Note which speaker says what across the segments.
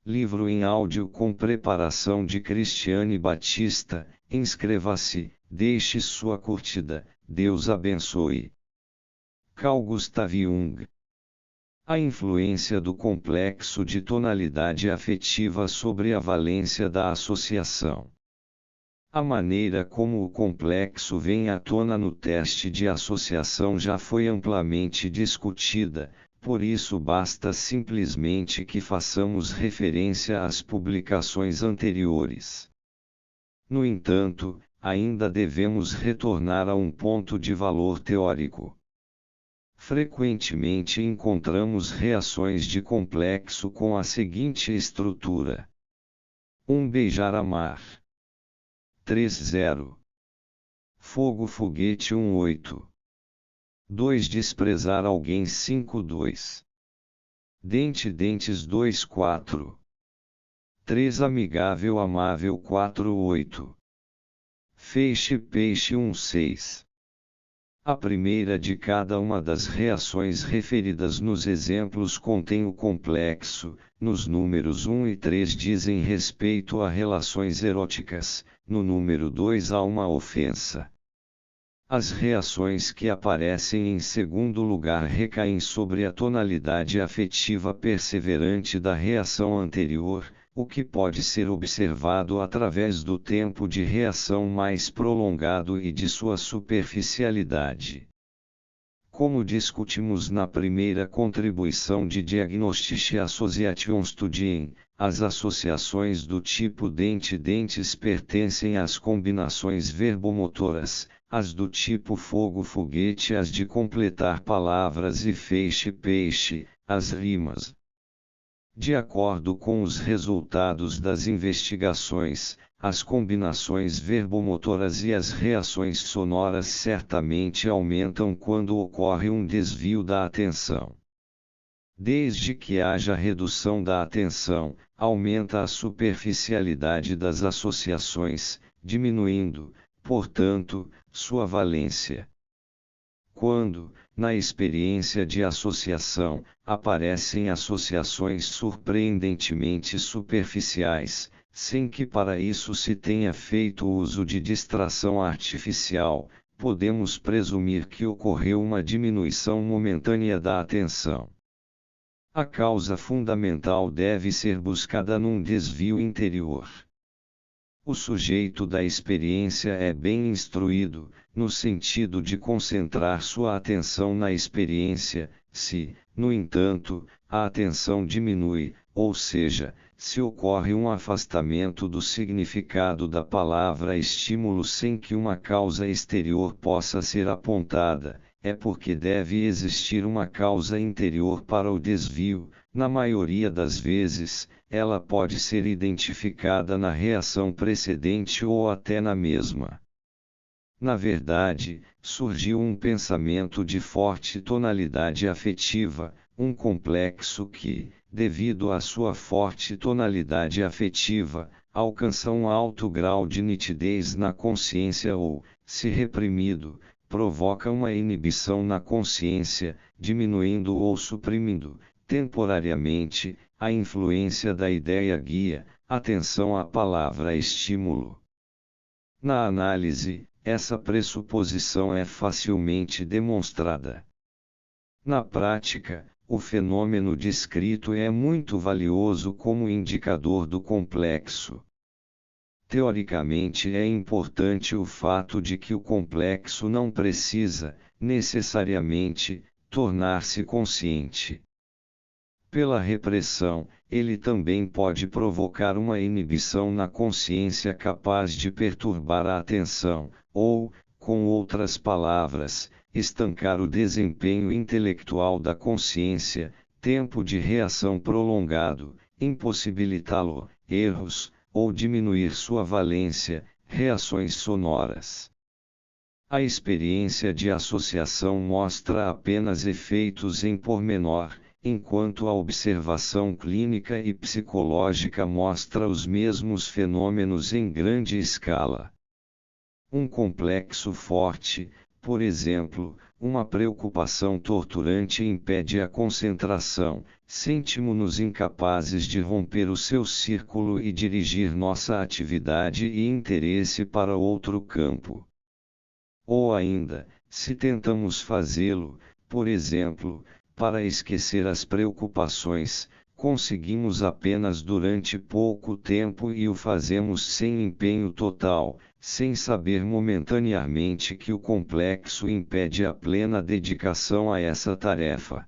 Speaker 1: livro em áudio com preparação de Cristiane Batista. Inscreva-se, deixe sua curtida, Deus abençoe. Carl Gustav Jung. A influência do complexo de tonalidade afetiva sobre a valência da associação. A maneira como o complexo vem à tona no teste de associação já foi amplamente discutida, por isso basta simplesmente que façamos referência às publicações anteriores. No entanto, ainda devemos retornar a um ponto de valor teórico. Frequentemente encontramos reações de complexo com a seguinte estrutura: 1. Beijar amar. 3.0. Fogo foguete 1.8. 2. Desprezar alguém 5.2. Dentes 2.4. 3. Amigável amável 4.8. Feixe peixe 1.6. A primeira de cada uma das reações referidas nos exemplos contém o complexo. Nos números 1 e 3 dizem respeito a relações eróticas, no número 2 há uma ofensa. As reações que aparecem em segundo lugar recaem sobre a tonalidade afetiva perseverante da reação anterior, o que pode ser observado através do tempo de reação mais prolongado e de sua superficialidade. Como discutimos na primeira contribuição de Diagnostische Associationsstudien, as associações do tipo dente-dentes pertencem às combinações verbomotoras, as do tipo fogo-foguete as de completar palavras e feixe-peixe, as rimas. De acordo com os resultados das investigações, as combinações verbomotoras e as reações sonoras certamente aumentam quando ocorre um desvio da atenção. Desde que haja redução da atenção, aumenta a superficialidade das associações, diminuindo, portanto, sua valência. Quando, na experiência de associação, aparecem associações surpreendentemente superficiais, sem que para isso se tenha feito uso de distração artificial, podemos presumir que ocorreu uma diminuição momentânea da atenção. A causa fundamental deve ser buscada num desvio interior. O sujeito da experiência é bem instruído, no sentido de concentrar sua atenção na experiência. Se, no entanto, a atenção diminui, ou seja, se ocorre um afastamento do significado da palavra estímulo sem que uma causa exterior possa ser apontada, é porque deve existir uma causa interior para o desvio. Na maioria das vezes, ela pode ser identificada na reação precedente ou até na mesma. Na verdade, surgiu um pensamento de forte tonalidade afetiva, um complexo que, devido à sua forte tonalidade afetiva, alcança um alto grau de nitidez na consciência ou, se reprimido, provoca uma inibição na consciência, diminuindo ou suprimindo, temporariamente, a influência da ideia guia, atenção à palavra estímulo. Na análise, essa pressuposição é facilmente demonstrada. Na prática, o fenômeno descrito é muito valioso como indicador do complexo. Teoricamente é importante o fato de que o complexo não precisa, necessariamente, tornar-se consciente. Pela repressão, ele também pode provocar uma inibição na consciência capaz de perturbar a atenção, ou, com outras palavras, estancar o desempenho intelectual da consciência, tempo de reação prolongado, impossibilitá-lo, erros, ou diminuir sua valência, reações sonoras. A experiência de associação mostra apenas efeitos em pormenor, enquanto a observação clínica e psicológica mostra os mesmos fenômenos em grande escala. Um complexo forte, por exemplo, uma preocupação torturante impede a concentração, sentimos-nos incapazes de romper o seu círculo e dirigir nossa atividade e interesse para outro campo. Ou ainda, se tentamos fazê-lo, por exemplo, para esquecer as preocupações, conseguimos apenas durante pouco tempo e o fazemos sem empenho total, sem saber momentaneamente que o complexo impede a plena dedicação a essa tarefa.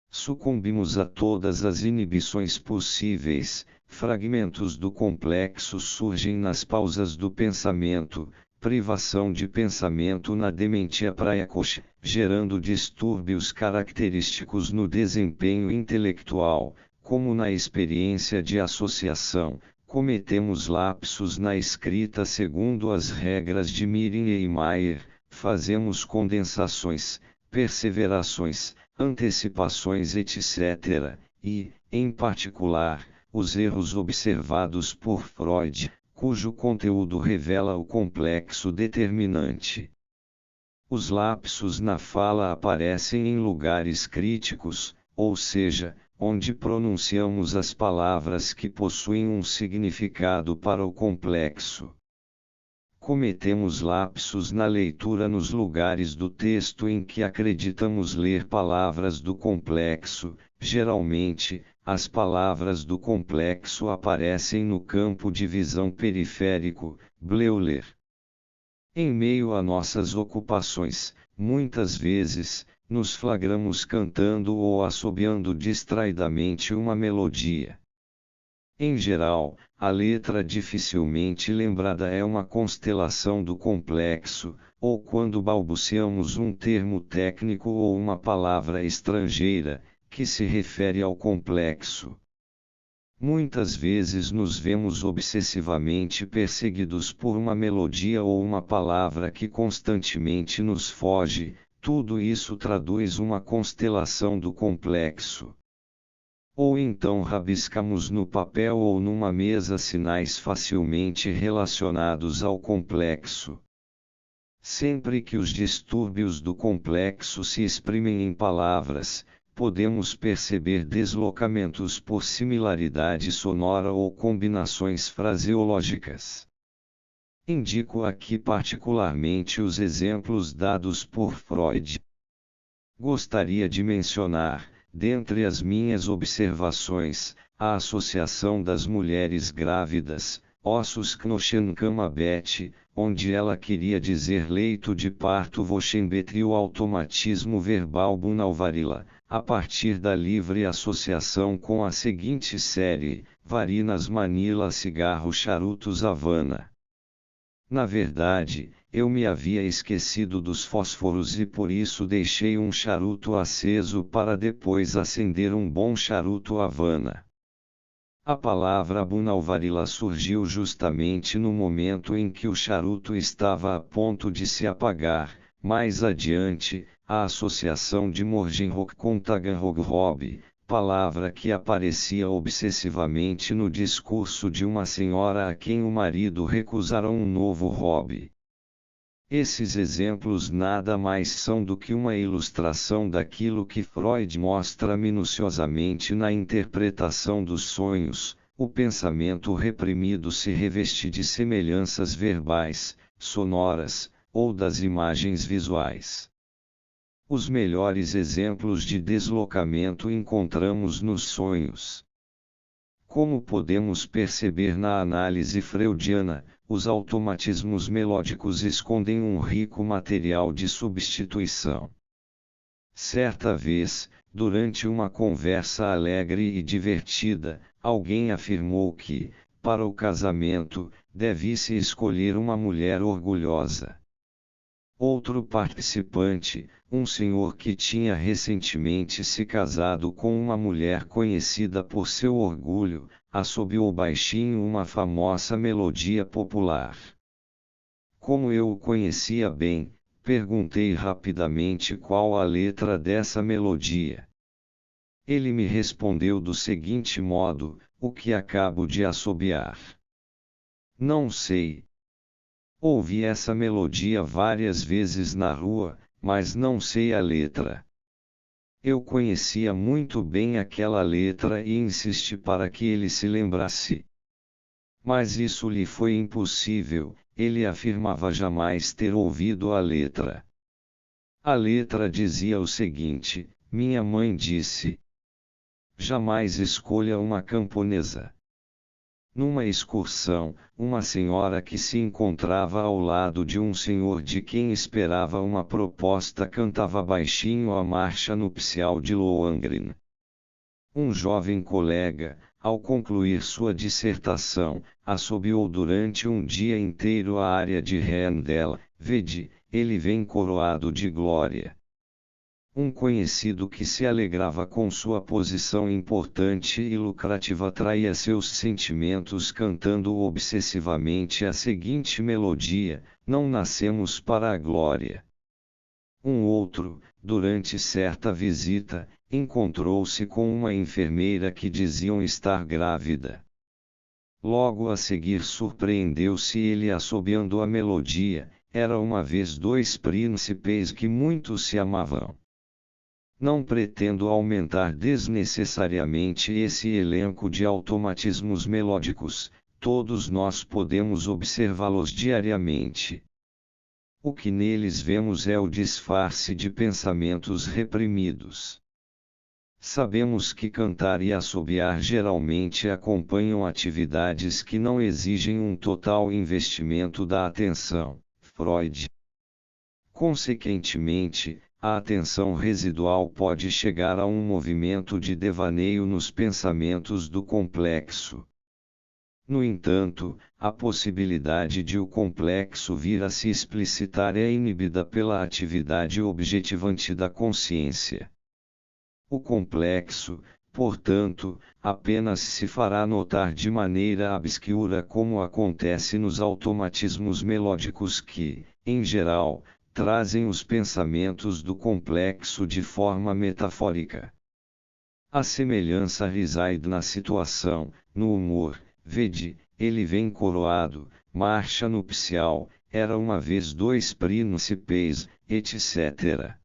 Speaker 1: Sucumbimos a todas as inibições possíveis, fragmentos do complexo surgem nas pausas do pensamento, privação de pensamento na dementia praecoce, gerando distúrbios característicos no desempenho intelectual, como na experiência de associação, cometemos lapsos na escrita segundo as regras de Miring e Mayer, fazemos condensações, perseverações, antecipações etc., e, em particular, os erros observados por Freud, cujo conteúdo revela o complexo determinante. Os lapsos na fala aparecem em lugares críticos, ou seja, onde pronunciamos as palavras que possuem um significado para o complexo. Cometemos lapsos na leitura nos lugares do texto em que acreditamos ler palavras do complexo, geralmente, as palavras do complexo aparecem no campo de visão periférico, Bleuler. Em meio a nossas ocupações, muitas vezes, nos flagramos cantando ou assobiando distraidamente uma melodia. Em geral, a letra dificilmente lembrada é uma constelação do complexo, ou quando balbuciamos um termo técnico ou uma palavra estrangeira, que se refere ao complexo. Muitas vezes nos vemos obsessivamente perseguidos por uma melodia ou uma palavra que constantemente nos foge, tudo isso traduz uma constelação do complexo. Ou então rabiscamos no papel ou numa mesa sinais facilmente relacionados ao complexo. Sempre que os distúrbios do complexo se exprimem em palavras, podemos perceber deslocamentos por similaridade sonora ou combinações fraseológicas. Indico aqui particularmente os exemplos dados por Freud. Gostaria de mencionar, dentre as minhas observações, a associação das mulheres grávidas, ossos Knochenkama-Bet, onde ela queria dizer leito de parto Voschembet e o automatismo verbal Bunalvarila, a partir da livre associação com a seguinte série, Varinas Manila Cigarro Charutos Havana. Na verdade, eu me havia esquecido dos fósforos e por isso deixei um charuto aceso para depois acender um bom charuto Havana. A palavra Bunalvarila surgiu justamente no momento em que o charuto estava a ponto de se apagar. Mais adiante, a associação de Morgenrock com Taganrog, palavra que aparecia obsessivamente no discurso de uma senhora a quem o marido recusara um novo hobby. Esses exemplos nada mais são do que uma ilustração daquilo que Freud mostra minuciosamente na interpretação dos sonhos. O pensamento reprimido se reveste de semelhanças verbais, sonoras, ou das imagens visuais. Os melhores exemplos de deslocamento encontramos nos sonhos. Como podemos perceber na análise freudiana, os automatismos melódicos escondem um rico material de substituição. Certa vez, durante uma conversa alegre e divertida, alguém afirmou que, para o casamento, deve-se escolher uma mulher orgulhosa. Outro participante, um senhor que tinha recentemente se casado com uma mulher conhecida por seu orgulho, assobiou baixinho uma famosa melodia popular. Como eu o conhecia bem, perguntei rapidamente qual a letra dessa melodia. Ele me respondeu do seguinte modo: o que acabo de assobiar. Não sei. Ouvi essa melodia várias vezes na rua, mas não sei a letra. Eu conhecia muito bem aquela letra e insisti para que ele se lembrasse. Mas isso lhe foi impossível, ele afirmava jamais ter ouvido a letra. A letra dizia o seguinte: minha mãe disse: jamais escolha uma camponesa. Numa excursão, uma senhora que se encontrava ao lado de um senhor de quem esperava uma proposta cantava baixinho a marcha nupcial de Lohengrin. Um jovem colega, ao concluir sua dissertação, assobiou durante um dia inteiro a área de Handel, vede, ele vem coroado de glória. Um conhecido que se alegrava com sua posição importante e lucrativa traía seus sentimentos cantando obsessivamente a seguinte melodia: não nascemos para a glória. Um outro, durante certa visita, encontrou-se com uma enfermeira que diziam estar grávida. Logo a seguir surpreendeu-se ele assobiando a melodia: era uma vez dois príncipes que muito se amavam. Não pretendo aumentar desnecessariamente esse elenco de automatismos melódicos, todos nós podemos observá-los diariamente. O que neles vemos é o disfarce de pensamentos reprimidos. Sabemos que cantar e assobiar geralmente acompanham atividades que não exigem um total investimento da atenção. Freud. Consequentemente, a atenção residual pode chegar a um movimento de devaneio nos pensamentos do complexo. No entanto, a possibilidade de o complexo vir a se explicitar é inibida pela atividade objetivante da consciência. O complexo, portanto, apenas se fará notar de maneira obscura como acontece nos automatismos melódicos que, em geral, trazem os pensamentos do complexo de forma metafórica. A semelhança reside na situação, no humor, vede, ele vem coroado, marcha nupcial, era uma vez dois príncipes, etc.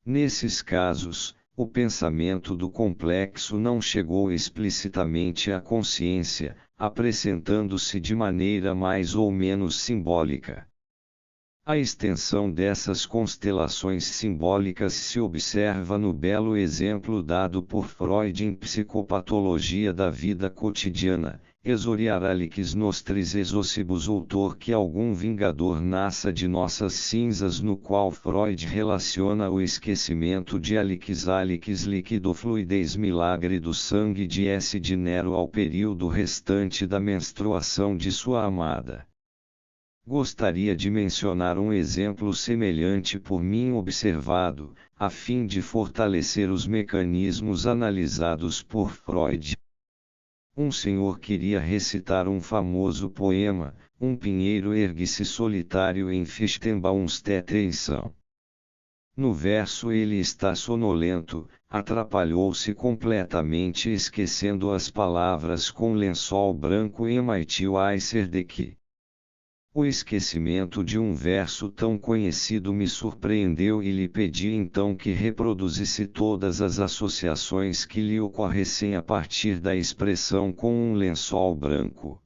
Speaker 1: Nesses casos, o pensamento do complexo não chegou explicitamente à consciência, apresentando-se de maneira mais ou menos simbólica. A extensão dessas constelações simbólicas se observa no belo exemplo dado por Freud em Psicopatologia da Vida Cotidiana, exoriaralix nostris exocibus autor que algum vingador nasça de nossas cinzas, no qual Freud relaciona o esquecimento de Alix líquido fluidez milagre do sangue de S. de Nero ao período restante da menstruação de sua amada. Gostaria de mencionar um exemplo semelhante por mim observado, a fim de fortalecer os mecanismos analisados por Freud. Um senhor queria recitar um famoso poema, um pinheiro ergue-se solitário em Fichtenbaumstätten. No verso ele está sonolento, atrapalhou-se completamente esquecendo as palavras com lençol branco e emitiu de que. O esquecimento de um verso tão conhecido me surpreendeu e lhe pedi então que reproduzisse todas as associações que lhe ocorressem a partir da expressão com um lençol branco.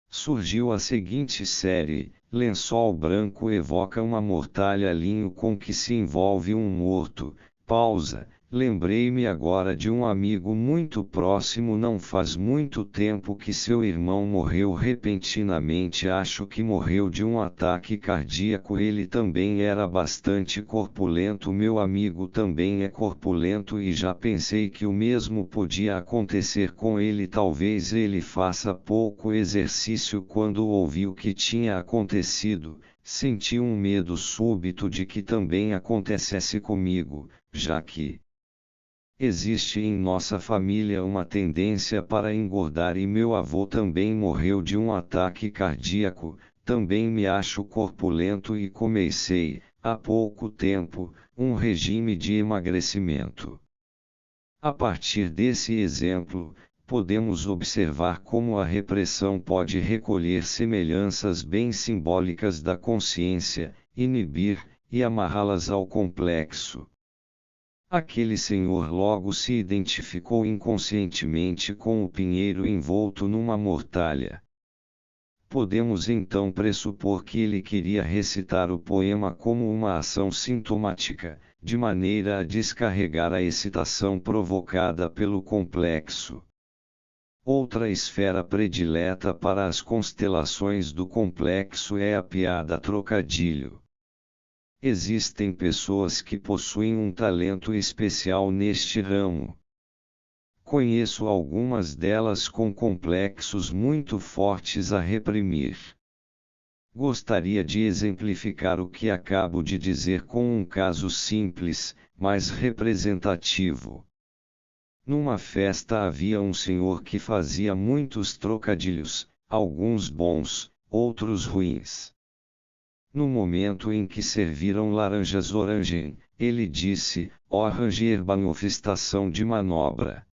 Speaker 1: Surgiu a seguinte série: lençol branco evoca uma mortalha linho com que se envolve um morto. Pausa. Lembrei-me agora de um amigo muito próximo. Não faz muito tempo que seu irmão morreu repentinamente. Acho que morreu de um ataque cardíaco. Ele também era bastante corpulento. Meu amigo também é corpulento e já pensei que o mesmo podia acontecer com ele. Talvez ele faça pouco exercício. Quando ouvi o que tinha acontecido, senti um medo súbito de que também acontecesse comigo, já que existe em nossa família uma tendência para engordar e meu avô também morreu de um ataque cardíaco. Também me acho corpulento e comecei, há pouco tempo, um regime de emagrecimento. A partir desse exemplo, podemos observar como a repressão pode recolher semelhanças bem simbólicas da consciência, inibir, e amarrá-las ao complexo. Aquele senhor logo se identificou inconscientemente com o pinheiro envolto numa mortalha. Podemos então pressupor que ele queria recitar o poema como uma ação sintomática, de maneira a descarregar a excitação provocada pelo complexo. Outra esfera predileta para as constelações do complexo é a piada trocadilho. Existem pessoas que possuem um talento especial neste ramo. Conheço algumas delas com complexos muito fortes a reprimir. Gostaria de exemplificar o que acabo de dizer com um caso simples, mas representativo. Numa festa havia um senhor que fazia muitos trocadilhos, alguns bons, outros ruins. No momento em que serviram laranjas orange, ele disse: "Orange manifestação de manobra."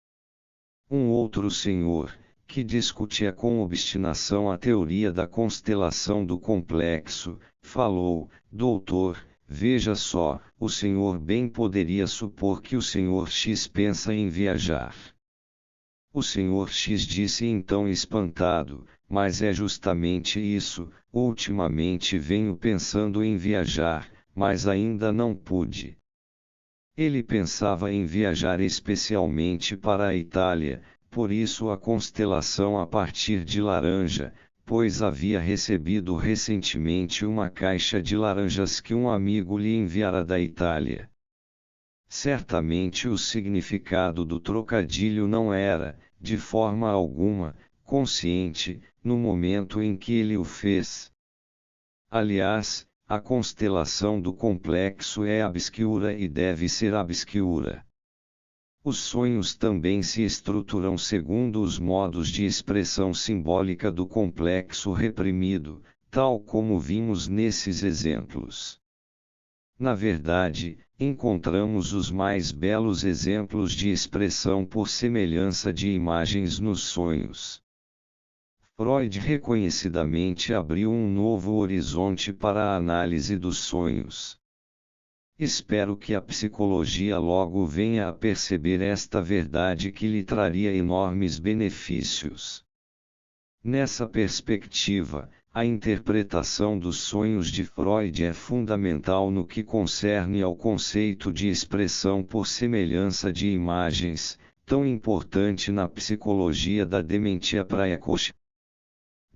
Speaker 1: Um outro senhor, que discutia com obstinação a teoria da constelação do complexo, falou: "Doutor, veja só, o senhor bem poderia supor que o senhor X pensa em viajar." O senhor X disse então espantado: "Mas é justamente isso, ultimamente venho pensando em viajar, mas ainda não pude." Ele pensava em viajar especialmente para a Itália, por isso a constelação a partir de laranja, pois havia recebido recentemente uma caixa de laranjas que um amigo lhe enviara da Itália. Certamente o significado do trocadilho não era, de forma alguma, consciente, no momento em que ele o fez. Aliás, a constelação do complexo é obscura e deve ser obscura. Os sonhos também se estruturam segundo os modos de expressão simbólica do complexo reprimido, tal como vimos nesses exemplos. Na verdade, encontramos os mais belos exemplos de expressão por semelhança de imagens nos sonhos. Freud reconhecidamente abriu um novo horizonte para a análise dos sonhos. Espero que a psicologia logo venha a perceber esta verdade que lhe traria enormes benefícios. Nessa perspectiva, a interpretação dos sonhos de Freud é fundamental no que concerne ao conceito de expressão por semelhança de imagens, tão importante na psicologia da dementia precoce.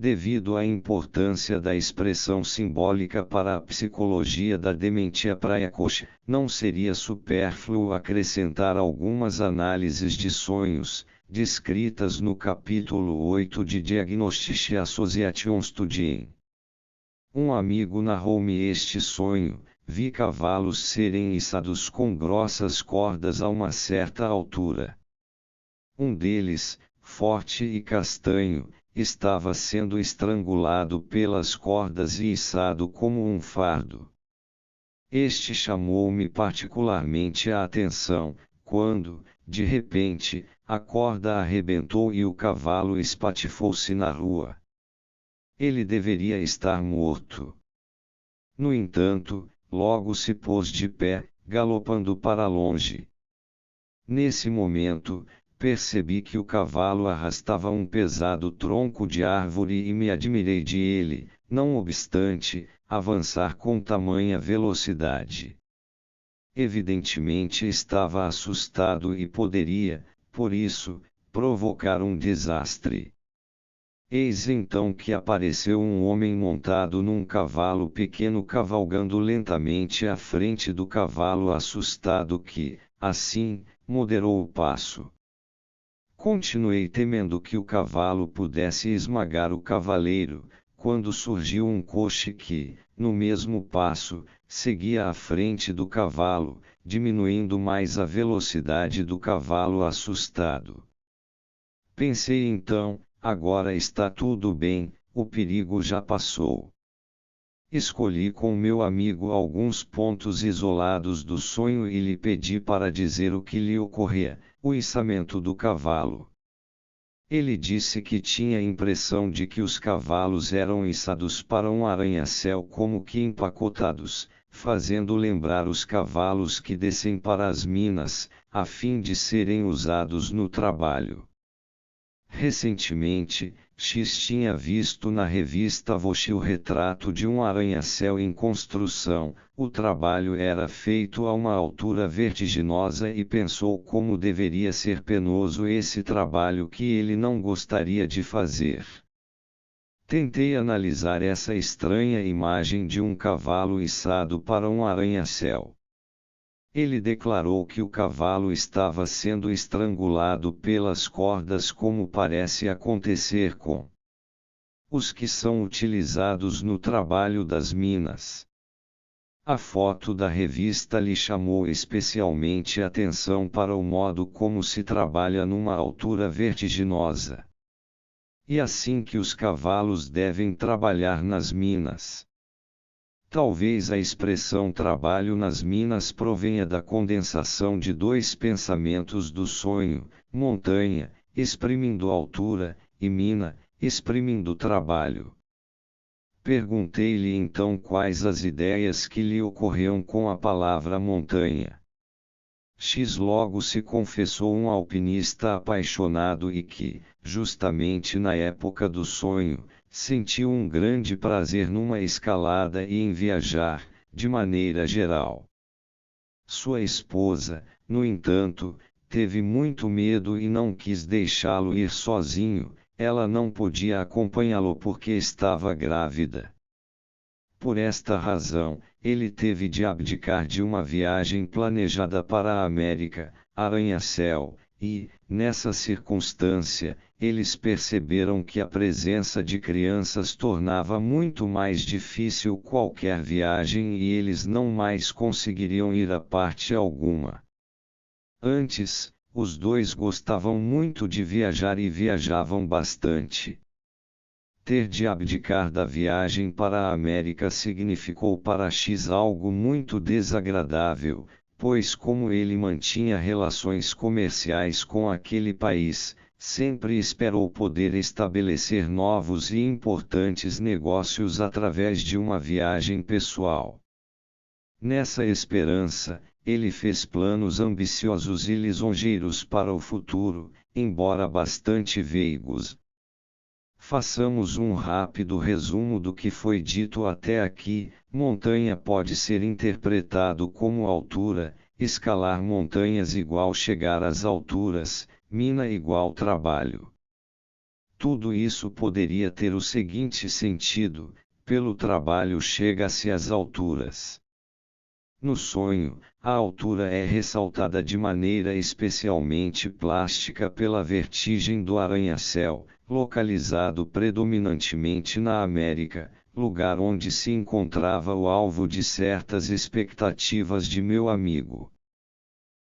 Speaker 1: Devido à importância da expressão simbólica para a psicologia da dementia precoce, não seria supérfluo acrescentar algumas análises de sonhos, descritas no capítulo 8 de Diagnostic Association Studien. Um amigo narrou-me este sonho: vi cavalos serem içados com grossas cordas a uma certa altura. Um deles, forte e castanho, estava sendo estrangulado pelas cordas e içado como um fardo. Este chamou-me particularmente a atenção, quando, de repente, a corda arrebentou e o cavalo espatifou-se na rua. Ele deveria estar morto. No entanto, logo se pôs de pé, galopando para longe. Nesse momento, percebi que o cavalo arrastava um pesado tronco de árvore e me admirei de ele, não obstante, avançar com tamanha velocidade. Evidentemente estava assustado e poderia, por isso, provocar um desastre. Eis então que apareceu um homem montado num cavalo pequeno cavalgando lentamente à frente do cavalo assustado que, assim, moderou o passo. Continuei temendo que o cavalo pudesse esmagar o cavaleiro, quando surgiu um coche que, no mesmo passo, seguia à frente do cavalo, diminuindo mais a velocidade do cavalo assustado. Pensei então: agora está tudo bem, o perigo já passou. Escolhi com meu amigo alguns pontos isolados do sonho e lhe pedi para dizer o que lhe ocorria: o içamento do cavalo. Ele disse que tinha a impressão de que os cavalos eram içados para um arranha-céu como que empacotados, fazendo lembrar os cavalos que descem para as minas, a fim de serem usados no trabalho. Recentemente, X tinha visto na revista Vogue o retrato de um arranha-céu em construção. O trabalho era feito a uma altura vertiginosa e pensou como deveria ser penoso esse trabalho que ele não gostaria de fazer. Tentei analisar essa estranha imagem de um cavalo içado para um arranha-céu. Ele declarou que o cavalo estava sendo estrangulado pelas cordas, como parece acontecer com os que são utilizados no trabalho das minas. A foto da revista lhe chamou especialmente atenção para o modo como se trabalha numa altura vertiginosa. E assim que os cavalos devem trabalhar nas minas. Talvez a expressão trabalho nas minas provenha da condensação de dois pensamentos do sonho: montanha, exprimindo altura, e mina, exprimindo trabalho. Perguntei-lhe então quais as ideias que lhe ocorriam com a palavra montanha. X logo se confessou um alpinista apaixonado e que, justamente na época do sonho, sentiu um grande prazer numa escalada e em viajar, de maneira geral. Sua esposa, no entanto, teve muito medo e não quis deixá-lo ir sozinho. Ela não podia acompanhá-lo porque estava grávida. Por esta razão, ele teve de abdicar de uma viagem planejada para a América, arranha-céu, e, nessa circunstância, eles perceberam que a presença de crianças tornava muito mais difícil qualquer viagem e eles não mais conseguiriam ir a parte alguma. Antes, os dois gostavam muito de viajar e viajavam bastante. Ter de abdicar da viagem para a América significou para X algo muito desagradável, pois como ele mantinha relações comerciais com aquele país, sempre esperou poder estabelecer novos e importantes negócios através de uma viagem pessoal. Nessa esperança, ele fez planos ambiciosos e lisonjeiros para o futuro, embora bastante veigos. Façamos um rápido resumo do que foi dito até aqui. Montanha pode ser interpretado como altura, escalar montanhas igual chegar às alturas, mina igual trabalho. Tudo isso poderia ter o seguinte sentido: pelo trabalho chega-se às alturas. No sonho, a altura é ressaltada de maneira especialmente plástica pela vertigem do arranha-céu, localizado predominantemente na América, lugar onde se encontrava o alvo de certas expectativas de meu amigo.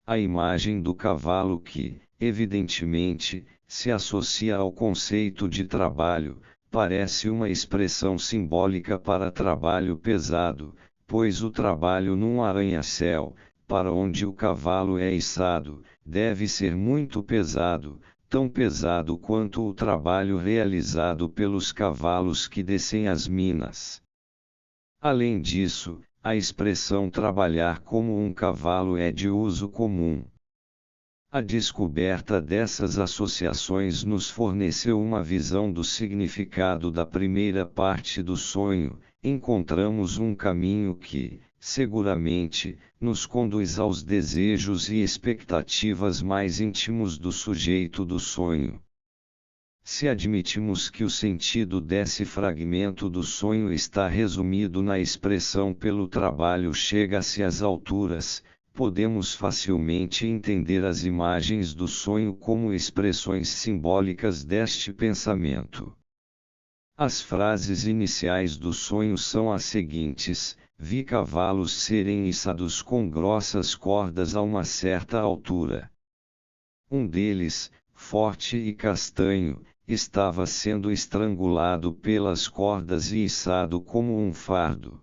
Speaker 1: A imagem do cavalo que, evidentemente, se associa ao conceito de trabalho, parece uma expressão simbólica para trabalho pesado, pois o trabalho num arranha-céu, para onde o cavalo é içado, deve ser muito pesado, tão pesado quanto o trabalho realizado pelos cavalos que descem as minas. Além disso, a expressão trabalhar como um cavalo é de uso comum. A descoberta dessas associações nos forneceu uma visão do significado da primeira parte do sonho. Encontramos um caminho que, seguramente, nos conduz aos desejos e expectativas mais íntimos do sujeito do sonho. Se admitimos que o sentido desse fragmento do sonho está resumido na expressão pelo trabalho chega-se às alturas, podemos facilmente entender as imagens do sonho como expressões simbólicas deste pensamento. As frases iniciais do sonho são as seguintes: vi cavalos serem içados com grossas cordas a uma certa altura. Um deles, forte e castanho, estava sendo estrangulado pelas cordas e içado como um fardo.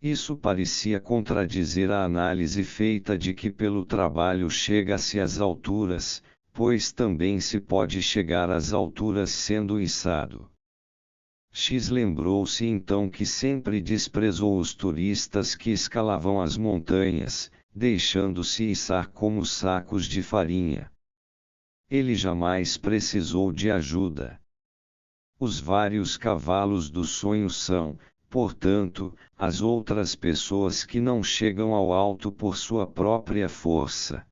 Speaker 1: Isso parecia contradizer a análise feita de que pelo trabalho chega-se às alturas, pois também se pode chegar às alturas sendo içado. X lembrou-se então que sempre desprezou os turistas que escalavam as montanhas, deixando-se içar como sacos de farinha. Ele jamais precisou de ajuda. Os vários cavalos do sonho são, portanto, as outras pessoas que não chegam ao alto por sua própria força.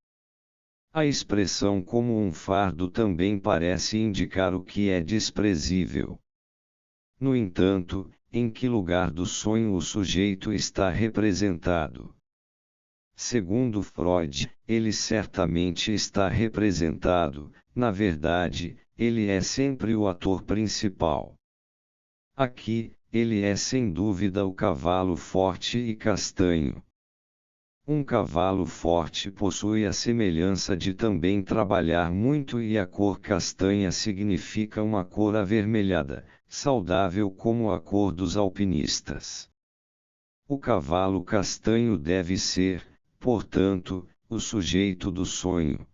Speaker 1: A expressão como um fardo também parece indicar o que é desprezível. No entanto, em que lugar do sonho o sujeito está representado? Segundo Freud, ele certamente está representado, na verdade, ele é sempre o ator principal. Aqui, ele é sem dúvida o cavalo forte e castanho. Um cavalo forte possui a semelhança de também trabalhar muito e a cor castanha significa uma cor avermelhada, saudável como a cor dos alpinistas. O cavalo castanho deve ser, portanto, o sujeito do sonho.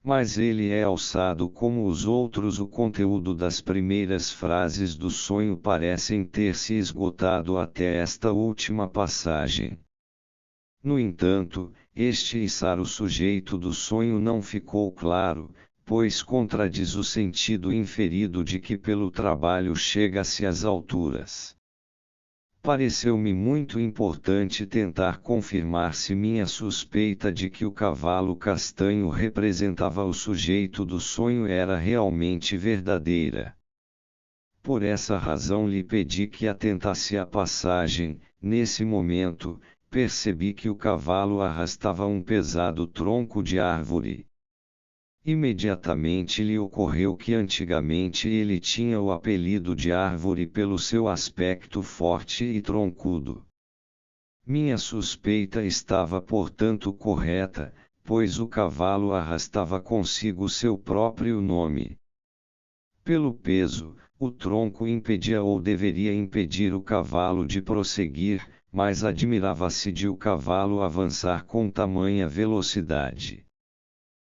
Speaker 1: Mas ele é alçado como os outros. O conteúdo das primeiras frases do sonho parecem ter se esgotado até esta última passagem. No entanto, este içar o sujeito do sonho não ficou claro, pois contradiz o sentido inferido de que pelo trabalho chega-se às alturas. Pareceu-me muito importante tentar confirmar se minha suspeita de que o cavalo castanho representava o sujeito do sonho era realmente verdadeira. Por essa razão lhe pedi que atentasse à passagem. Nesse momento, percebi que o cavalo arrastava um pesado tronco de árvore. Imediatamente lhe ocorreu que antigamente ele tinha o apelido de árvore pelo seu aspecto forte e troncudo. Minha suspeita estava portanto correta, pois o cavalo arrastava consigo seu próprio nome. Pelo peso, o tronco impedia ou deveria impedir o cavalo de prosseguir, mas admirava-se de o cavalo avançar com tamanha velocidade.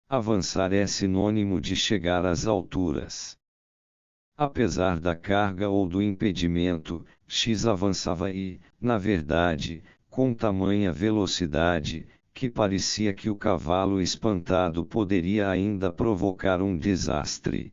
Speaker 1: Avançar é sinônimo de chegar às alturas. Apesar da carga ou do impedimento, X avançava e, na verdade, com tamanha velocidade, que parecia que o cavalo espantado poderia ainda provocar um desastre.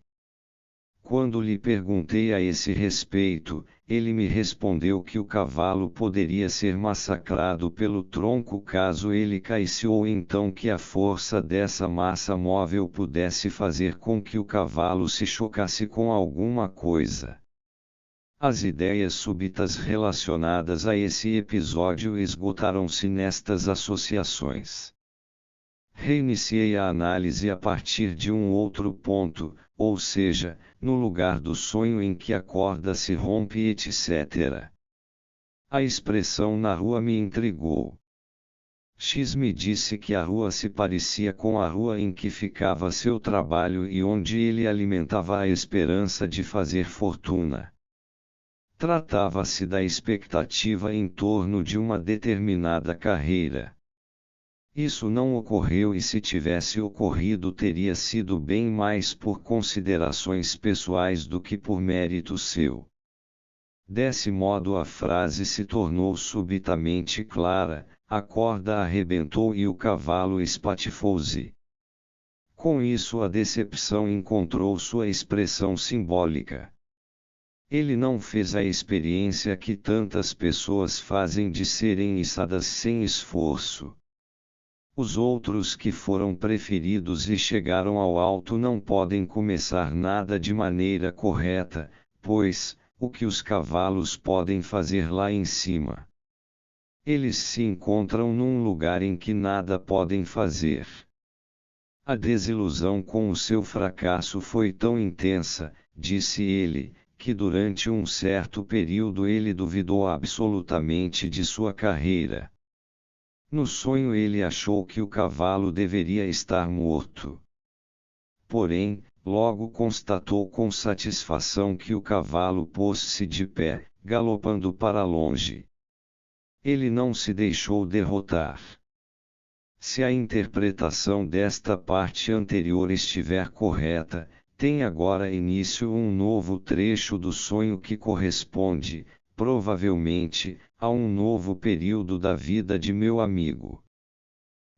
Speaker 1: Quando lhe perguntei a esse respeito, ele me respondeu que o cavalo poderia ser massacrado pelo tronco caso ele caísse ou então que a força dessa massa móvel pudesse fazer com que o cavalo se chocasse com alguma coisa. As ideias súbitas relacionadas a esse episódio esgotaram-se nestas associações. Reiniciei a análise a partir de um outro ponto, ou seja, no lugar do sonho em que a corda se rompe, etc. A expressão na rua me intrigou. X me disse que a rua se parecia com a rua em que ficava seu trabalho e onde ele alimentava a esperança de fazer fortuna. Tratava-se da expectativa em torno de uma determinada carreira. Isso não ocorreu e se tivesse ocorrido teria sido bem mais por considerações pessoais do que por mérito seu. Desse modo a frase se tornou subitamente clara, a corda arrebentou e o cavalo espatifou-se. Com isso a decepção encontrou sua expressão simbólica. Ele não fez a experiência que tantas pessoas fazem de serem içadas sem esforço. Os outros que foram preferidos e chegaram ao alto não podem começar nada de maneira correta, pois, o que os cavalos podem fazer lá em cima? Eles se encontram num lugar em que nada podem fazer. A desilusão com o seu fracasso foi tão intensa, disse ele, que durante um certo período ele duvidou absolutamente de sua carreira. No sonho ele achou que o cavalo deveria estar morto. Porém, logo constatou com satisfação que o cavalo pôs-se de pé, galopando para longe. Ele não se deixou derrotar. Se a interpretação desta parte anterior estiver correta, tem agora início um novo trecho do sonho que corresponde, provavelmente, a um novo período da vida de meu amigo.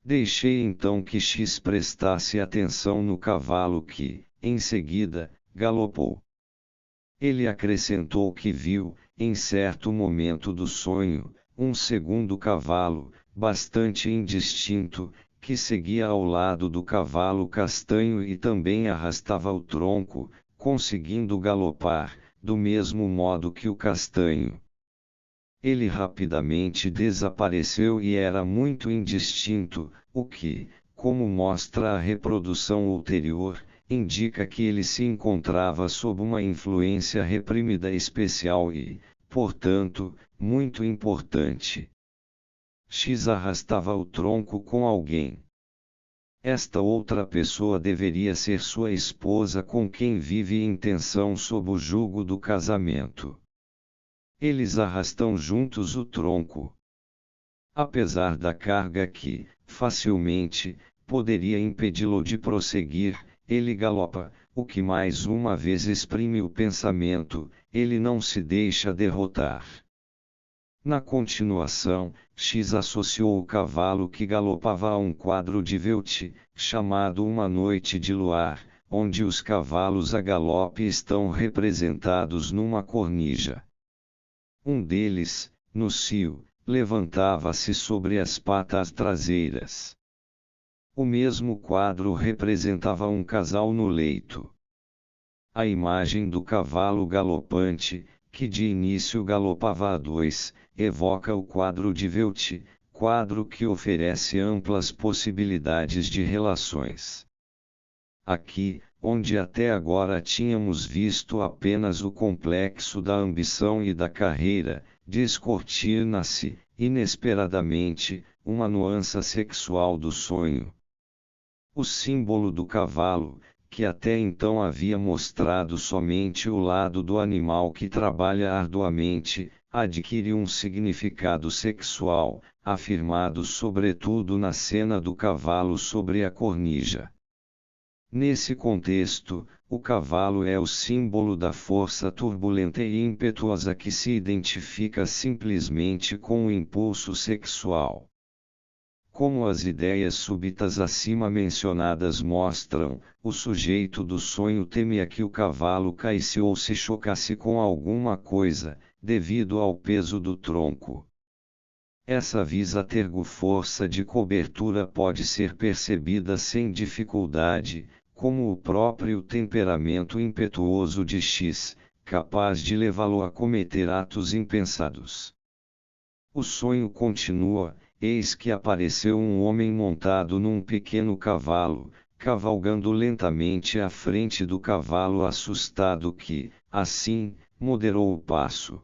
Speaker 1: Deixei então que X prestasse atenção no cavalo que, em seguida, galopou. Ele acrescentou que viu, em certo momento do sonho, um segundo cavalo, bastante indistinto, que seguia ao lado do cavalo castanho e também arrastava o tronco, conseguindo galopar, do mesmo modo que o castanho. Ele rapidamente desapareceu e era muito indistinto, o que, como mostra a reprodução ulterior, indica que ele se encontrava sob uma influência reprimida especial e, portanto, muito importante. X arrastava o tronco com alguém. Esta outra pessoa deveria ser sua esposa com quem vive em tensão sob o jugo do casamento. Eles arrastam juntos o tronco. Apesar da carga que, facilmente, poderia impedi-lo de prosseguir, ele galopa, o que mais uma vez exprime o pensamento, ele não se deixa derrotar. Na continuação, X associou o cavalo que galopava a um quadro de Veute, chamado Uma Noite de Luar, onde os cavalos a galope estão representados numa cornija. Um deles, no cio, levantava-se sobre as patas traseiras. O mesmo quadro representava um casal no leito. A imagem do cavalo galopante, que de início galopava a dois, evoca o quadro de Veute, quadro que oferece amplas possibilidades de relações. Aqui, onde até agora tínhamos visto apenas o complexo da ambição e da carreira, descortina-se, inesperadamente, uma nuance sexual do sonho. O símbolo do cavalo, que até então havia mostrado somente o lado do animal que trabalha arduamente, adquire um significado sexual, afirmado sobretudo na cena do cavalo sobre a cornija. Nesse contexto, o cavalo é o símbolo da força turbulenta e impetuosa que se identifica simplesmente com o impulso sexual. Como as ideias súbitas acima mencionadas mostram, o sujeito do sonho temia que o cavalo caísse ou se chocasse com alguma coisa, devido ao peso do tronco. Essa força de cobertura pode ser percebida sem dificuldade, como o próprio temperamento impetuoso de X, capaz de levá-lo a cometer atos impensados. O sonho continua. Eis que apareceu um homem montado num pequeno cavalo, cavalgando lentamente à frente do cavalo assustado que, assim, moderou o passo.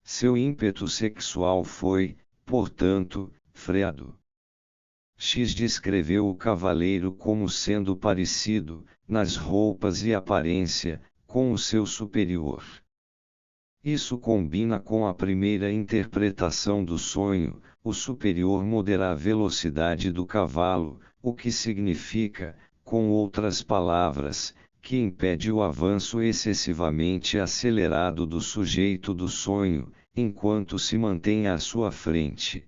Speaker 1: Seu ímpeto sexual foi, portanto, freado. X descreveu o cavaleiro como sendo parecido, nas roupas e aparência, com o seu superior. Isso combina com a primeira interpretação do sonho. O superior modera a velocidade do cavalo, o que significa, com outras palavras, que impede o avanço excessivamente acelerado do sujeito do sonho, enquanto se mantém à sua frente.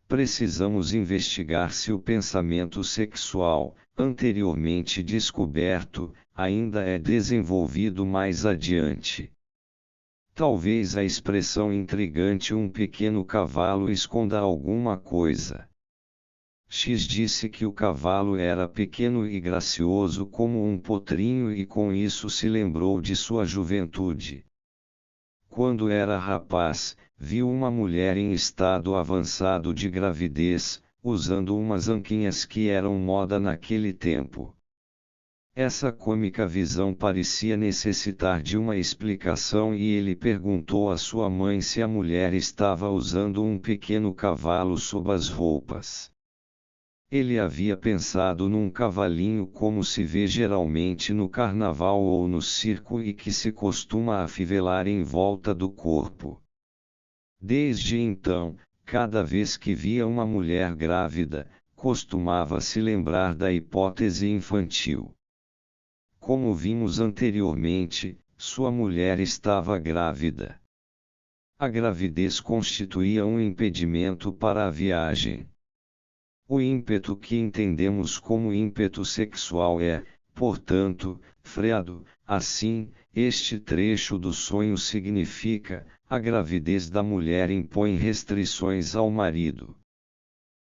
Speaker 1: Precisamos investigar se o pensamento sexual, anteriormente descoberto, ainda é desenvolvido mais adiante. Talvez a expressão intrigante um pequeno cavalo esconda alguma coisa. X disse que o cavalo era pequeno e gracioso como um potrinho e com isso se lembrou de sua juventude. Quando era rapaz, viu uma mulher em estado avançado de gravidez, usando umas anquinhas que eram moda naquele tempo. Essa cômica visão parecia necessitar de uma explicação e ele perguntou à sua mãe se a mulher estava usando um pequeno cavalo sob as roupas. Ele havia pensado num cavalinho como se vê geralmente no carnaval ou no circo e que se costuma afivelar em volta do corpo. Desde então, cada vez que via uma mulher grávida, costumava se lembrar da hipótese infantil. como vimos anteriormente, sua mulher estava grávida. A gravidez constituía um impedimento para a viagem. O ímpeto que entendemos como ímpeto sexual é, portanto, freado. Assim, este trecho do sonho significa: a gravidez da mulher impõe restrições ao marido.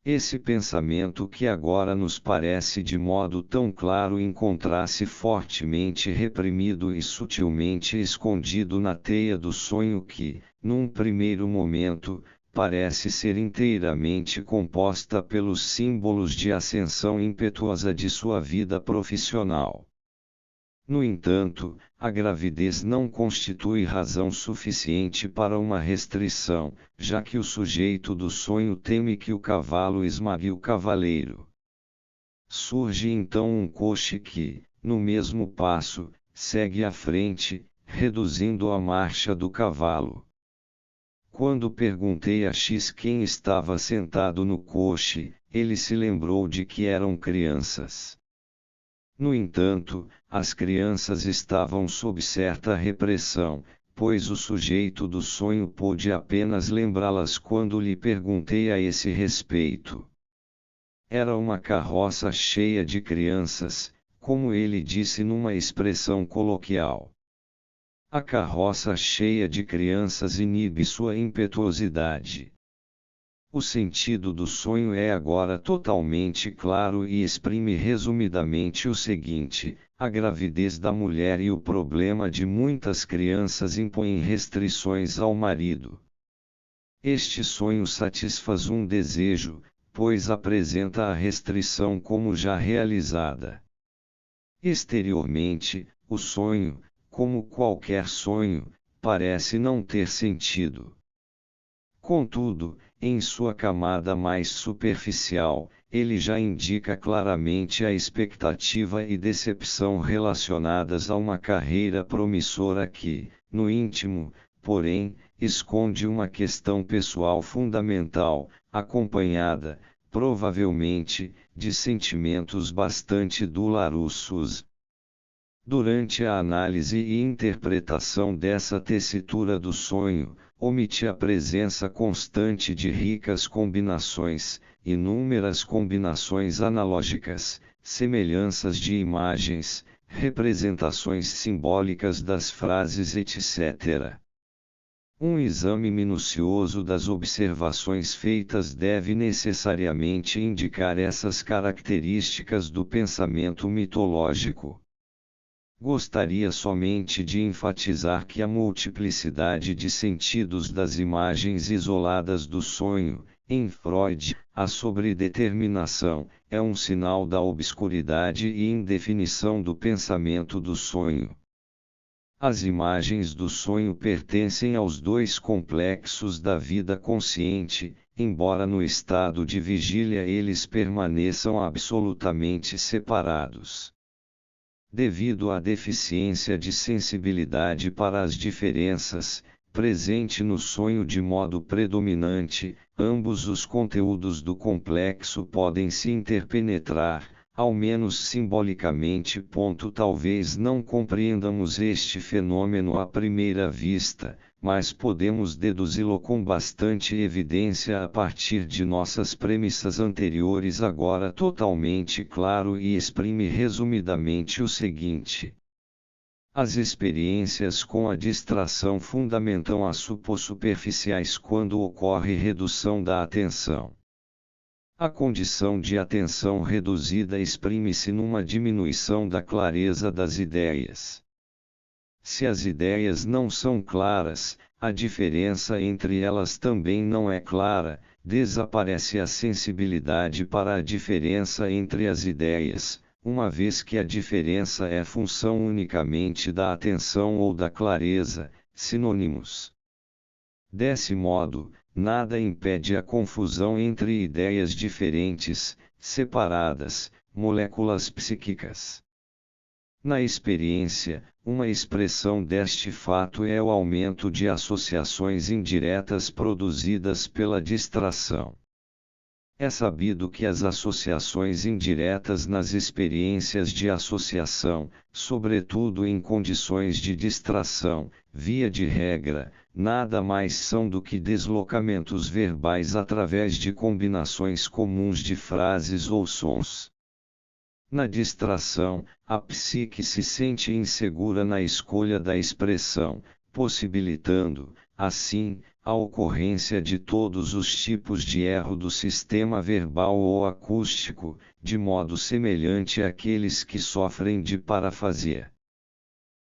Speaker 1: Esse pensamento que agora nos parece de modo tão claro encontra-se fortemente reprimido e sutilmente escondido na teia do sonho que, num primeiro momento, parece ser inteiramente composta pelos símbolos de ascensão impetuosa de sua vida profissional. No entanto, a gravidez não constitui razão suficiente para uma restrição, já que o sujeito do sonho teme que o cavalo esmague o cavaleiro. Surge então um coche que, no mesmo passo, segue à frente, reduzindo a marcha do cavalo. Quando perguntei a X quem estava sentado no coche, ele se lembrou de que eram crianças. No entanto, as crianças estavam sob certa repressão, pois o sujeito do sonho pôde apenas lembrá-las quando lhe perguntei a esse respeito. Era uma carroça cheia de crianças, como ele disse numa expressão coloquial. A carroça cheia de crianças inibe sua impetuosidade. O sentido do sonho é agora totalmente claro e exprime resumidamente o seguinte: a gravidez da mulher e o problema de muitas crianças impõem restrições ao marido. Este sonho satisfaz um desejo, pois apresenta a restrição como já realizada. Exteriormente, o sonho, como qualquer sonho, parece não ter sentido. Contudo, em sua camada mais superficial, ele já indica claramente a expectativa e decepção relacionadas a uma carreira promissora que, no íntimo, porém, esconde uma questão pessoal fundamental, acompanhada, provavelmente, de sentimentos bastante dolorosos. Durante a análise e interpretação dessa tessitura do sonho, omite a presença constante de ricas combinações, inúmeras combinações analógicas, semelhanças de imagens, representações simbólicas das frases etc. Um exame minucioso das observações feitas deve necessariamente indicar essas características do pensamento mitológico. Gostaria somente de enfatizar que a multiplicidade de sentidos das imagens isoladas do sonho, em Freud, a sobredeterminação, é um sinal da obscuridade e indefinição do pensamento do sonho. As imagens do sonho pertencem aos dois complexos da vida consciente, embora no estado de vigília eles permaneçam absolutamente separados. Devido à deficiência de sensibilidade para as diferenças, presente no sonho de modo predominante, ambos os conteúdos do complexo podem se interpenetrar, ao menos simbolicamente. Talvez não compreendamos este fenômeno à primeira vista, mas podemos deduzi-lo com bastante evidência a partir de nossas premissas anteriores. Agora totalmente claro e exprime resumidamente o seguinte: as experiências com a distração fundamentam as supossuperficiais quando ocorre redução da atenção. A condição de atenção reduzida exprime-se numa diminuição da clareza das ideias. Se as ideias não são claras, a diferença entre elas também não é clara, desaparece a sensibilidade para a diferença entre as ideias, uma vez que a diferença é função unicamente da atenção ou da clareza, sinônimos. Desse modo, nada impede a confusão entre ideias diferentes, separadas, moléculas psíquicas. Na experiência, uma expressão deste fato é o aumento de associações indiretas produzidas pela distração. É sabido que as associações indiretas nas experiências de associação, sobretudo em condições de distração, via de regra, nada mais são do que deslocamentos verbais através de combinações comuns de frases ou sons. Na distração, a psique se sente insegura na escolha da expressão, possibilitando, assim, a ocorrência de todos os tipos de erro do sistema verbal ou acústico, de modo semelhante àqueles que sofrem de parafasia.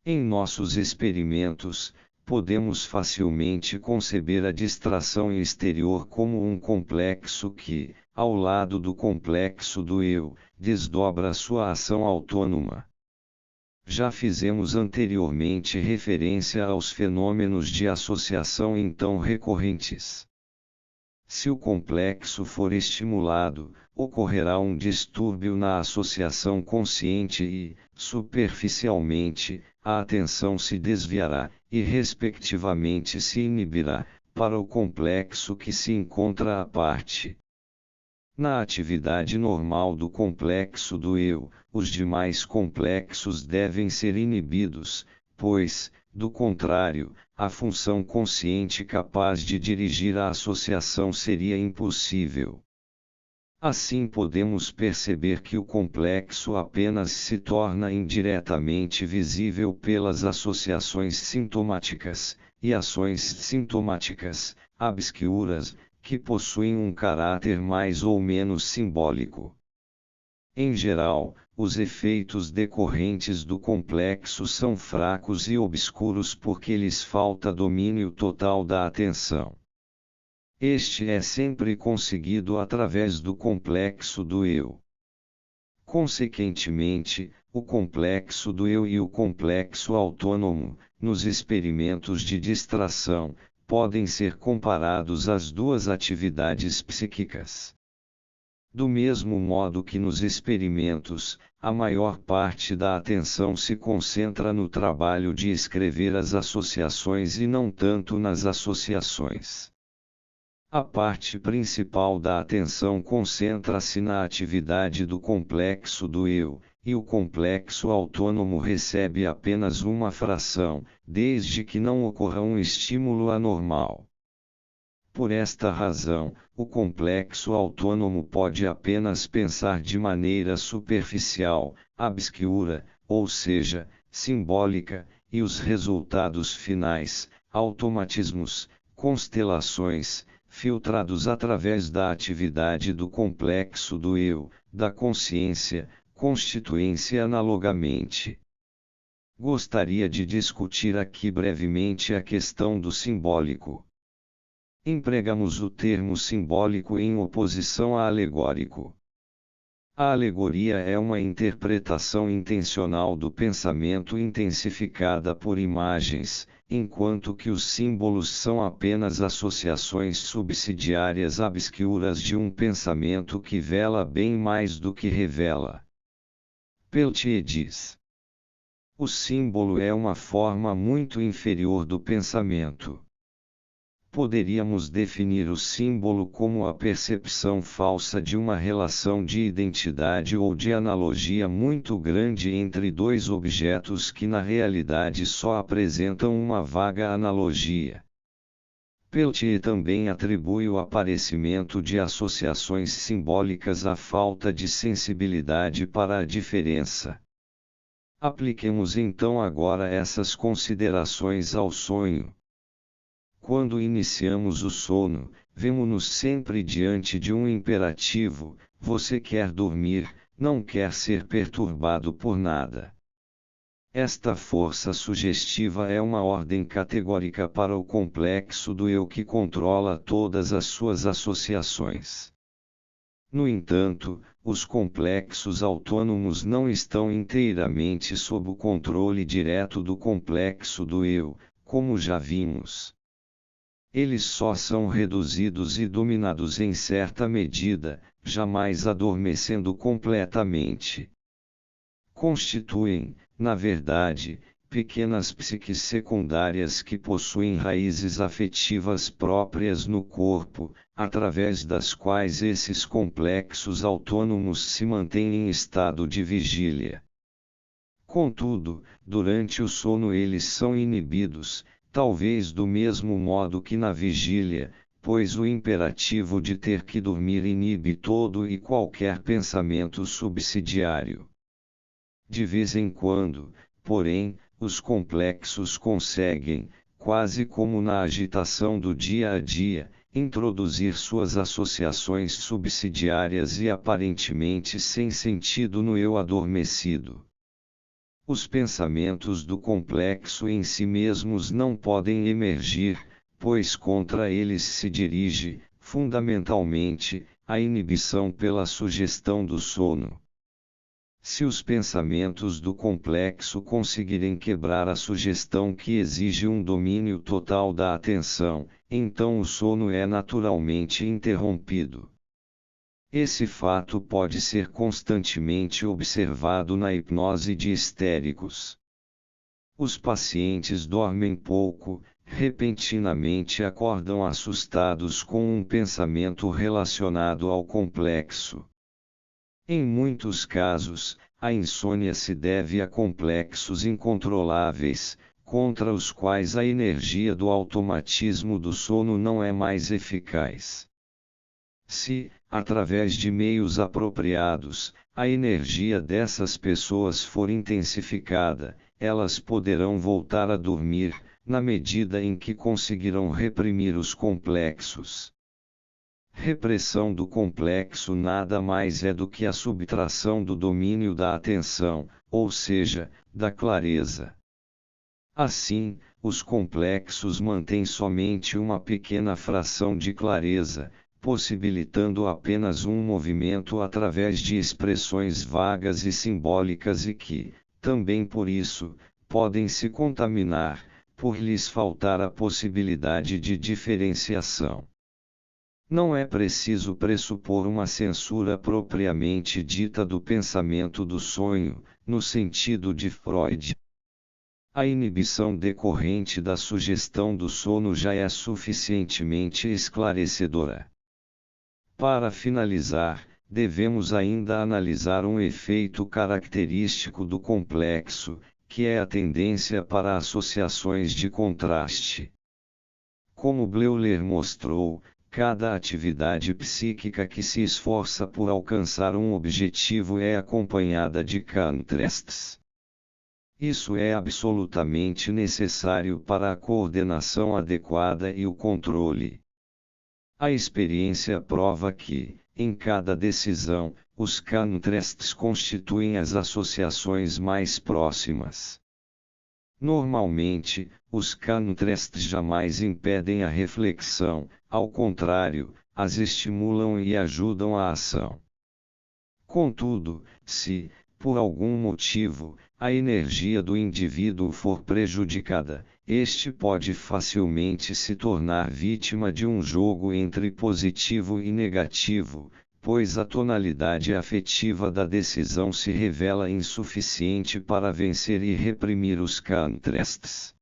Speaker 1: Em nossos experimentos, podemos facilmente conceber a distração exterior como um complexo que, ao lado do complexo do eu, desdobra sua ação autônoma. Já fizemos anteriormente referência aos fenômenos de associação então recorrentes. Se o complexo for estimulado, ocorrerá um distúrbio na associação consciente e, superficialmente, a atenção se desviará, e respectivamente se inibirá, para o complexo que se encontra à parte. Na atividade normal do complexo do eu, os demais complexos devem ser inibidos, pois, do contrário, a função consciente capaz de dirigir a associação seria impossível. Assim podemos perceber que o complexo apenas se torna indiretamente visível pelas associações sintomáticas, e ações sintomáticas, obscuras, que possuem um caráter mais ou menos simbólico. Em geral, os efeitos decorrentes do complexo são fracos e obscuros porque lhes falta domínio total da atenção. Este é sempre conseguido através do complexo do eu. Consequentemente, o complexo do eu e o complexo autônomo, nos experimentos de distração, podem ser comparados às duas atividades psíquicas. Do mesmo modo que nos experimentos, a maior parte da atenção se concentra no trabalho de escrever as associações e não tanto nas associações. A parte principal da atenção concentra-se na atividade do complexo do eu, e o complexo autônomo recebe apenas uma fração, desde que não ocorra um estímulo anormal. Por esta razão, o complexo autônomo pode apenas pensar de maneira superficial, obscura, ou seja, simbólica, e os resultados finais, automatismos, constelações, filtrados através da atividade do complexo do eu, da consciência, constituem-se analogamente. Gostaria de discutir aqui brevemente a questão do simbólico. Empregamos o termo simbólico em oposição a alegórico. A alegoria é uma interpretação intencional do pensamento intensificada por imagens, enquanto que os símbolos são apenas associações subsidiárias obscuras de um pensamento que vela bem mais do que revela. Peltier diz: o símbolo é uma forma muito inferior do pensamento. Poderíamos definir o símbolo como a percepção falsa de uma relação de identidade ou de analogia muito grande entre dois objetos que na realidade só apresentam uma vaga analogia. Peltier também atribui o aparecimento de associações simbólicas à falta de sensibilidade para a diferença. Apliquemos então agora essas considerações ao sonho. Quando iniciamos o sono, vemo-nos sempre diante de um imperativo: você quer dormir, não quer ser perturbado por nada. Esta força sugestiva é uma ordem categórica para o complexo do eu que controla todas as suas associações. No entanto, os complexos autônomos não estão inteiramente sob o controle direto do complexo do eu, como já vimos. Eles só são reduzidos e dominados em certa medida, jamais adormecendo completamente. Constituem, na verdade, pequenas psiques secundárias que possuem raízes afetivas próprias no corpo, através das quais esses complexos autônomos se mantêm em estado de vigília. Contudo, durante o sono eles são inibidos, talvez do mesmo modo que na vigília, pois o imperativo de ter que dormir inibe todo e qualquer pensamento subsidiário. De vez em quando, porém, os complexos conseguem, quase como na agitação do dia a dia, introduzir suas associações subsidiárias e aparentemente sem sentido no eu adormecido. Os pensamentos do complexo em si mesmos não podem emergir, pois contra eles se dirige, fundamentalmente, a inibição pela sugestão do sono. Se os pensamentos do complexo conseguirem quebrar a sugestão que exige um domínio total da atenção, então o sono é naturalmente interrompido. Esse fato pode ser constantemente observado na hipnose de histéricos. Os pacientes dormem pouco, repentinamente acordam assustados com um pensamento relacionado ao complexo. Em muitos casos, a insônia se deve a complexos incontroláveis, contra os quais a energia do automatismo do sono não é mais eficaz. Se, através de meios apropriados, a energia dessas pessoas for intensificada, elas poderão voltar a dormir, na medida em que conseguirão reprimir os complexos. Repressão do complexo nada mais é do que a subtração do domínio da atenção, ou seja, da clareza. Assim, os complexos mantêm somente uma pequena fração de clareza, possibilitando apenas um movimento através de expressões vagas e simbólicas e que, também por isso, podem se contaminar, por lhes faltar a possibilidade de diferenciação. Não é preciso pressupor uma censura propriamente dita do pensamento do sonho, no sentido de Freud. A inibição decorrente da sugestão do sono já é suficientemente esclarecedora. Para finalizar, devemos ainda analisar um efeito característico do complexo, que é a tendência para associações de contraste. Como Bleuler mostrou, cada atividade psíquica que se esforça por alcançar um objetivo é acompanhada de contrastes. Isso é absolutamente necessário para a coordenação adequada e o controle. A experiência prova que, em cada decisão, os contrastes constituem as associações mais próximas. Normalmente, os contrastes jamais impedem a reflexão, ao contrário, as estimulam e ajudam a ação. Contudo, se, por algum motivo, a energia do indivíduo for prejudicada, este pode facilmente se tornar vítima de um jogo entre positivo e negativo, pois a tonalidade afetiva da decisão se revela insuficiente para vencer e reprimir os contrastes.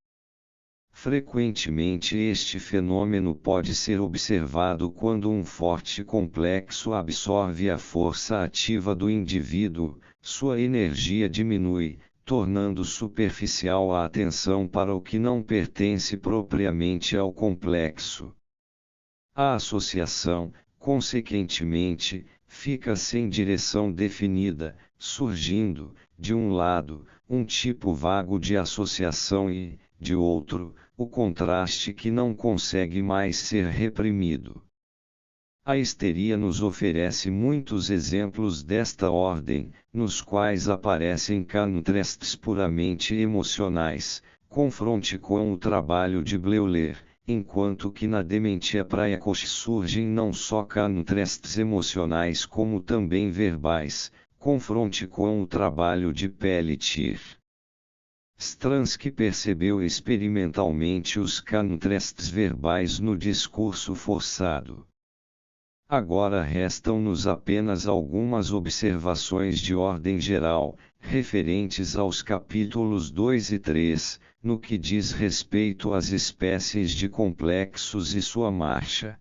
Speaker 1: Frequentemente este fenômeno pode ser observado quando um forte complexo absorve a força ativa do indivíduo, sua energia diminui, tornando superficial a atenção para o que não pertence propriamente ao complexo. A associação, consequentemente, fica sem direção definida, surgindo, de um lado, um tipo vago de associação e, de outro, o contraste que não consegue mais ser reprimido. A histeria nos oferece muitos exemplos desta ordem, nos quais aparecem contrastes puramente emocionais, confronte com o trabalho de Bleuler, enquanto que na dementia praecoce surgem não só contrastes emocionais como também verbais, confronte com o trabalho de Pelletier. Stransky percebeu experimentalmente os contrastes verbais no discurso forçado. Agora restam-nos apenas algumas observações de ordem geral, referentes aos capítulos 2 e 3, no que diz respeito às espécies de complexos e sua marcha.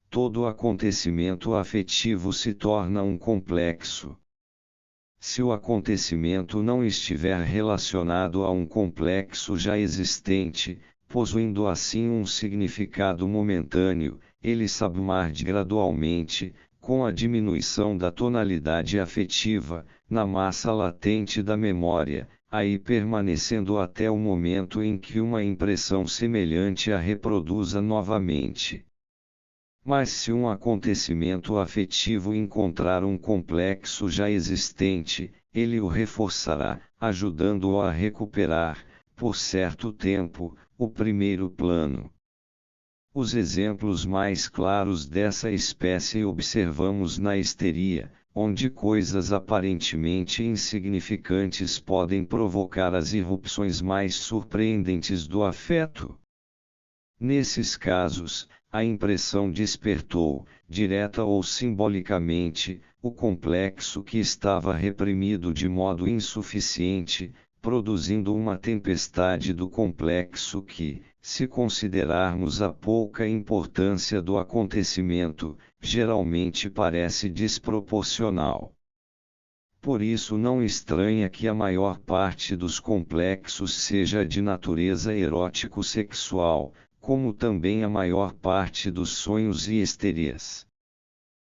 Speaker 1: Todo acontecimento afetivo se torna um complexo. Se o acontecimento não estiver relacionado a um complexo já existente, possuindo assim um significado momentâneo, ele submerge gradualmente, com a diminuição da tonalidade afetiva, na massa latente da memória, aí permanecendo até o momento em que uma impressão semelhante a reproduza novamente. Mas se um acontecimento afetivo encontrar um complexo já existente, ele o reforçará, ajudando-o a recuperar, por certo tempo, o primeiro plano. Os exemplos mais claros dessa espécie observamos na histeria, onde coisas aparentemente insignificantes podem provocar as irrupções mais surpreendentes do afeto. Nesses casos, a impressão despertou, direta ou simbolicamente, o complexo que estava reprimido de modo insuficiente, produzindo uma tempestade do complexo que, se considerarmos a pouca importância do acontecimento, geralmente parece desproporcional. Por isso não estranha que a maior parte dos complexos seja de natureza erótico-sexual, como também a maior parte dos sonhos e histerias.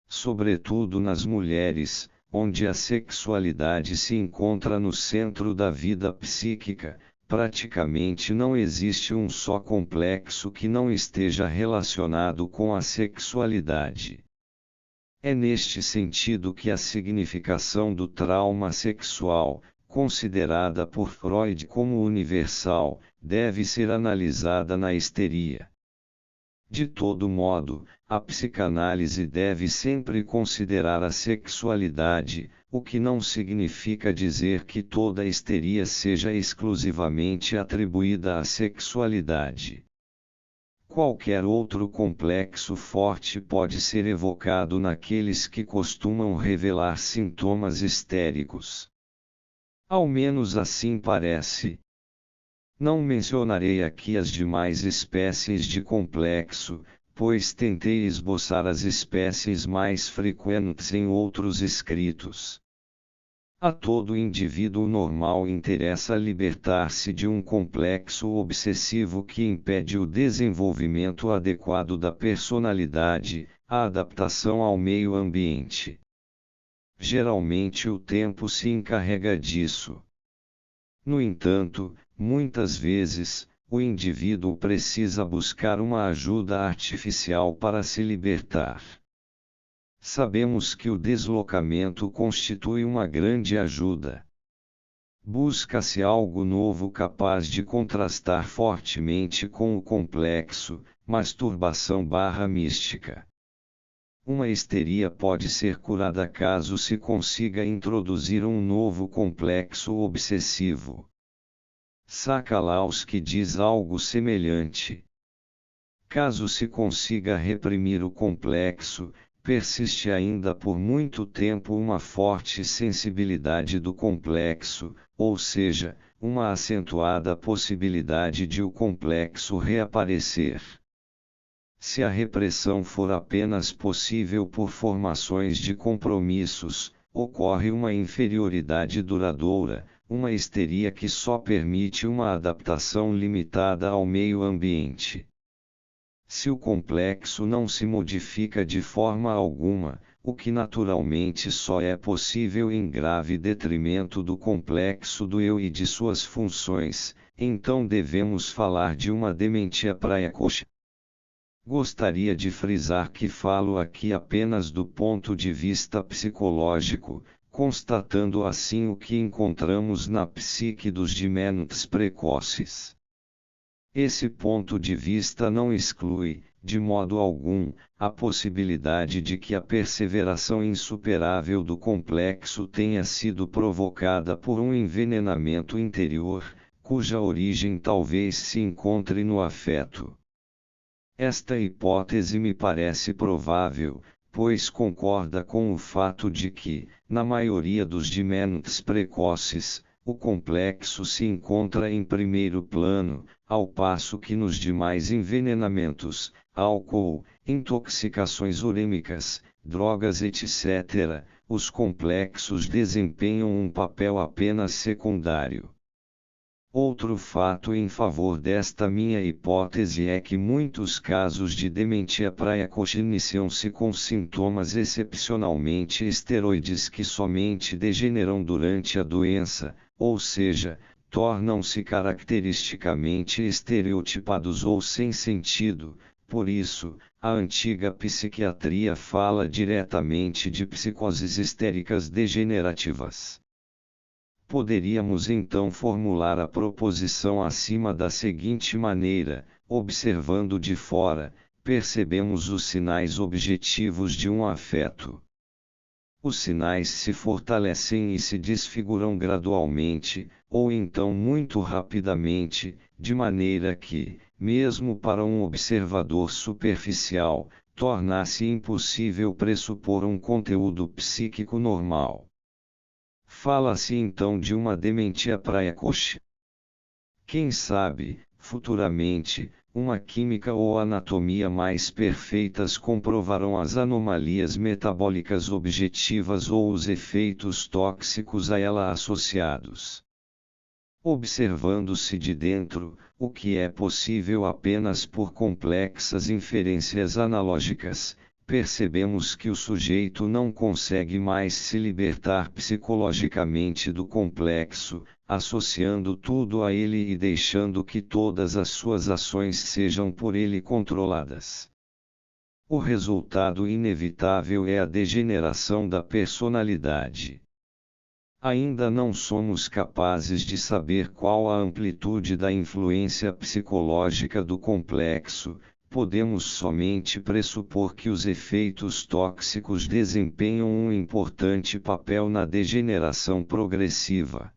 Speaker 1: Sobretudo nas mulheres, onde a sexualidade se encontra no centro da vida psíquica, praticamente não existe um só complexo que não esteja relacionado com a sexualidade. É neste sentido que a significação do trauma sexual, considerada por Freud como universal, deve ser analisada na histeria. De todo modo, a psicanálise deve sempre considerar a sexualidade, o que não significa dizer que toda histeria seja exclusivamente atribuída à sexualidade. Qualquer outro complexo forte pode ser evocado naqueles que costumam revelar sintomas histéricos. Ao menos assim parece. Não mencionarei aqui as demais espécies de complexo, pois tentei esboçar as espécies mais frequentes em outros escritos. A todo indivíduo normal interessa libertar-se de um complexo obsessivo que impede o desenvolvimento adequado da personalidade, a adaptação ao meio ambiente. Geralmente o tempo se encarrega disso. No entanto, muitas vezes, o indivíduo precisa buscar uma ajuda artificial para se libertar. Sabemos que o deslocamento constitui uma grande ajuda. Busca-se algo novo capaz de contrastar fortemente com o complexo, masturbação/mística. Uma histeria pode ser curada caso se consiga introduzir um novo complexo obsessivo. Sakalowski diz algo semelhante. Caso se consiga reprimir o complexo, persiste ainda por muito tempo uma forte sensibilidade do complexo, ou seja, uma acentuada possibilidade de o complexo reaparecer. Se a repressão for apenas possível por formações de compromissos, ocorre uma inferioridade duradoura, uma histeria que só permite uma adaptação limitada ao meio ambiente. Se o complexo não se modifica de forma alguma, o que naturalmente só é possível em grave detrimento do complexo do eu e de suas funções, então devemos falar de uma dementia praecoce. Gostaria de frisar que falo aqui apenas do ponto de vista psicológico, constatando assim o que encontramos na psique dos dementes precoces. Esse ponto de vista não exclui, de modo algum, a possibilidade de que a perseveração insuperável do complexo tenha sido provocada por um envenenamento interior, cuja origem talvez se encontre no afeto. Esta hipótese me parece provável, pois concorda com o fato de que, na maioria dos dementes precoces, o complexo se encontra em primeiro plano, ao passo que nos demais envenenamentos, álcool, intoxicações urêmicas, drogas etc., os complexos desempenham um papel apenas secundário. Outro fato em favor desta minha hipótese é que muitos casos de dementia precoce iniciam-se com sintomas excepcionalmente esteroides que somente degeneram durante a doença, ou seja, tornam-se caracteristicamente estereotipados ou sem sentido. Por isso, a antiga psiquiatria fala diretamente de psicoses histéricas degenerativas. Poderíamos então formular a proposição acima da seguinte maneira: observando de fora, percebemos os sinais objetivos de um afeto. Os sinais se fortalecem e se desfiguram gradualmente, ou então muito rapidamente, de maneira que, mesmo para um observador superficial, torna-se impossível pressupor um conteúdo psíquico normal. Fala-se então de uma dementia precoce. Quem sabe, futuramente, uma química ou anatomia mais perfeitas comprovarão as anomalias metabólicas objetivas ou os efeitos tóxicos a ela associados. Observando-se de dentro, o que é possível apenas por complexas inferências analógicas, percebemos que o sujeito não consegue mais se libertar psicologicamente do complexo, associando tudo a ele e deixando que todas as suas ações sejam por ele controladas. O resultado inevitável é a degeneração da personalidade. Ainda não somos capazes de saber qual a amplitude da influência psicológica do complexo. Podemos somente pressupor que os efeitos tóxicos desempenham um importante papel na degeneração progressiva.